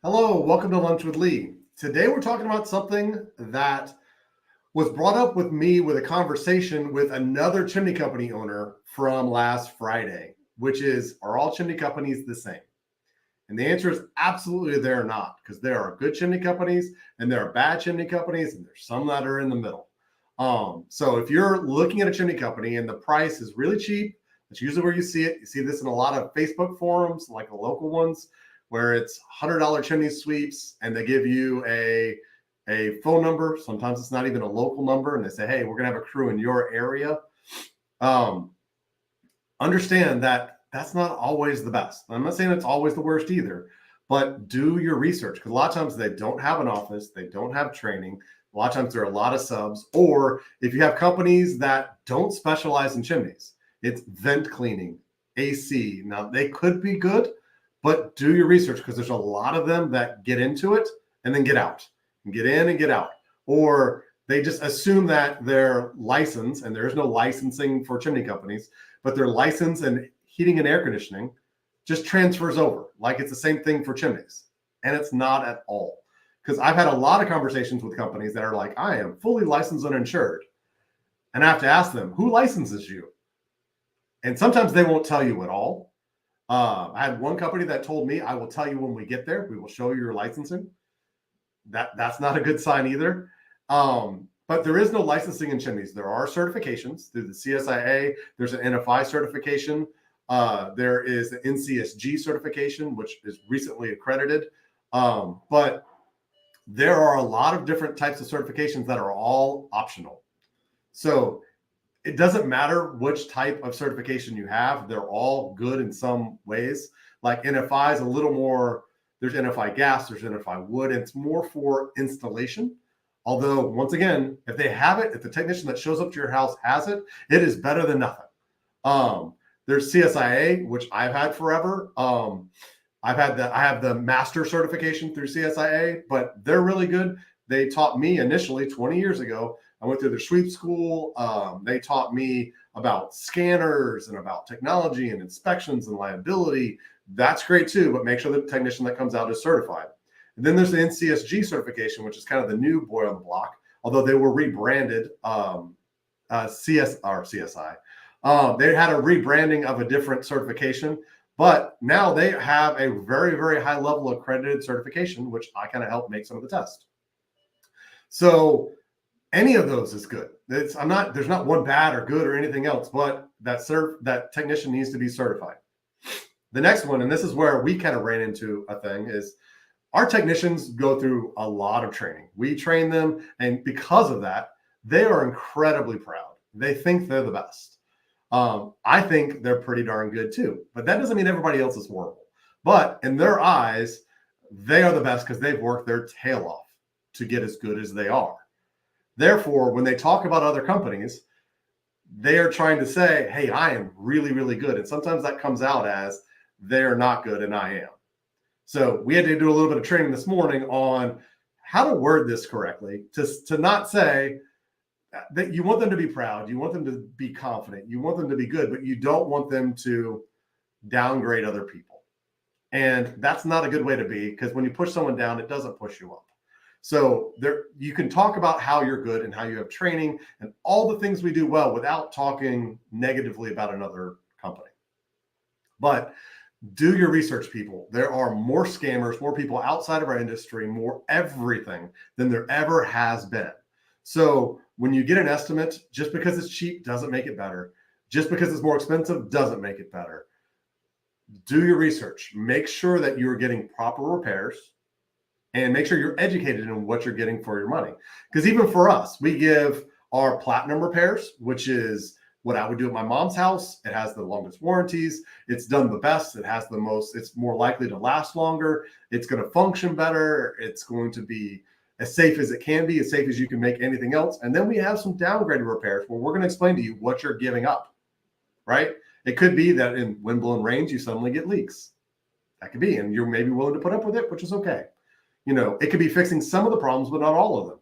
Hello, welcome to Lunch with Lee. Today we're talking about something that was brought up with me with a conversation with another chimney company owner from last Friday, which is, are all chimney companies the same? And the answer is absolutely they're not, because there are good chimney companies and there are bad chimney companies, and there's some that are in the middle. So if you're looking at a chimney company and the price is really cheap, that's usually where you see it. You see this in a lot of Facebook forums, like the local ones, where it's $100 chimney sweeps and they give you a phone number. Sometimes it's not even a local number, and they say, hey, we're going to have a crew in your area. Understand that that's not always the best. I'm not saying it's always the worst either, but do your research, because a lot of times they don't have an office, they don't have training. A lot of times there are a lot of subs, or if you have companies that don't specialize in chimneys, it's vent cleaning, AC. Now they could be good, but do your research, because there's a lot of them that get into it and then get out, and get in and get out, or they just assume that their license, and there is no licensing for chimney companies, but their license and heating and air conditioning just transfers over like it's the same thing for chimneys. And it's not at all. Because I've had a lot of conversations with companies that are like, I am fully licensed and insured. And I have to ask them, who licenses you? And sometimes they won't tell you at all. I had one company that told me, I will tell you when we get there. We will show you your licensing. That's not a good sign either. But there is no licensing in chimneys. There are certifications through the CSIA. There's an NFI certification. There is the NCSG certification, which is recently accredited. But there are a lot of different types of certifications that are all optional. So it doesn't matter which type of certification you have. They're all good in some ways. Like NFI is a little more, there's NFI gas, there's NFI wood, and it's more for installation. Although, once again, if they have it, if the technician that shows up to your house has it, it is better than nothing. There's CSIA, which I've had forever. I have the master certification through CSIA, but they're really good. They taught me initially 20 years ago. I went through their sweep school. They taught me about scanners and about technology and inspections and liability. That's great too, but make sure the technician that comes out is certified. And then there's the NCSG certification, which is kind of the new boy on the block, although they were rebranded CSI. They had a rebranding of a different certification, but now they have a very, very high level accredited certification, which I kind of helped make some of the tests. So any of those is good. There's not one bad or good or anything else, but that technician needs to be certified. The next one, and this is where we kind of ran into a thing, is our technicians go through a lot of training. We train them, and because of that, they are incredibly proud. They think they're the best. I think they're pretty darn good too, but that doesn't mean everybody else is horrible. But in their eyes, they are the best because they've worked their tail off to get as good as they are. Therefore, when they talk about other companies, they are trying to say, hey, I am really, really good. And sometimes that comes out as they're not good and I am. So we had to do a little bit of training this morning on how to word this correctly, to not say that you want them to be proud, you want them to be confident, you want them to be good, but you don't want them to downgrade other people. And that's not a good way to be, because when you push someone down, it doesn't push you up. So you can talk about how you're good and how you have training and all the things we do well without talking negatively about another company. But do your research, people. There are more scammers, more people outside of our industry, more everything than there ever has been. So when you get an estimate, just because it's cheap doesn't make it better. Just because it's more expensive doesn't make it better. Do your research. Make sure that you're getting proper repairs and make sure you're educated in what you're getting for your money. Because even for us, we give our platinum repairs, which is what I would do at my mom's house. It has the longest warranties. It's done the best. It has the most, it's more likely to last longer. It's going to function better. It's going to be as safe as it can be, as safe as you can make anything else. And then we have some downgraded repairs where we're going to explain to you what you're giving up, right? It could be that in windblown rains, you suddenly get leaks. That could be, and you're maybe willing to put up with it, which is okay. It could be fixing some of the problems, but not all of them.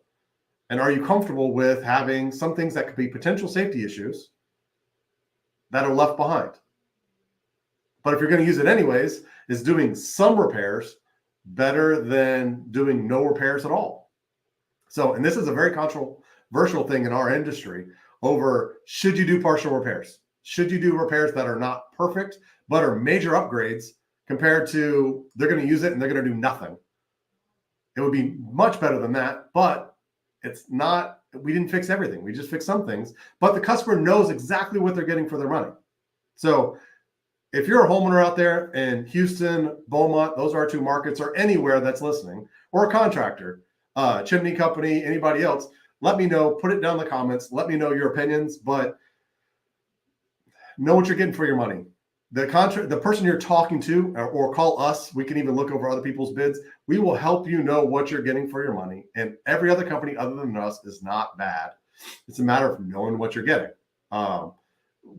And are you comfortable with having some things that could be potential safety issues that are left behind? But if you're going to use it anyways, is doing some repairs better than doing no repairs at all. So, and this is a very controversial thing in our industry over, should you do partial repairs? Should you do repairs that are not perfect, but are major upgrades compared to they're going to use it and they're going to do nothing? It would be much better than that, but it's not. We didn't fix everything. We just fixed some things, but the customer knows exactly what they're getting for their money. So if you're a homeowner out there in Houston, Beaumont, those are our two markets, or anywhere that's listening, or a contractor, chimney company, anybody else, let me know. Put it down in the comments. Let me know your opinions, but know what you're getting for your money. The person you're talking to, or call us. We can even look over other people's bids. We will help you know what you're getting for your money. And every other company other than us is not bad. It's a matter of knowing what you're getting.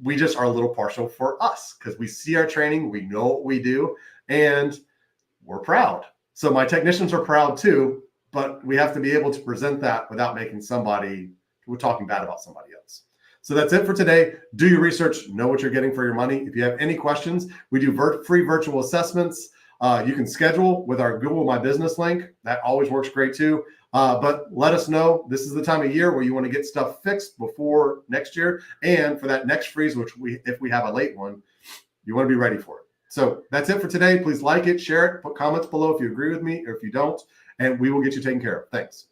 We just are a little partial for us because we see our training, we know what we do, and we're proud. So my technicians are proud too, but we have to be able to present that without making we're talking bad about somebody else. So that's it for today. Do your research, know what you're getting for your money. If you have any questions, we do free virtual assessments. You can schedule with our Google My Business link. That always works great too. But let us know. This is the time of year where you want to get stuff fixed before next year. And for that next freeze, if we have a late one, you want to be ready for it. So that's it for today. Please like it, share it, put comments below if you agree with me or if you don't, and we will get you taken care of. Thanks.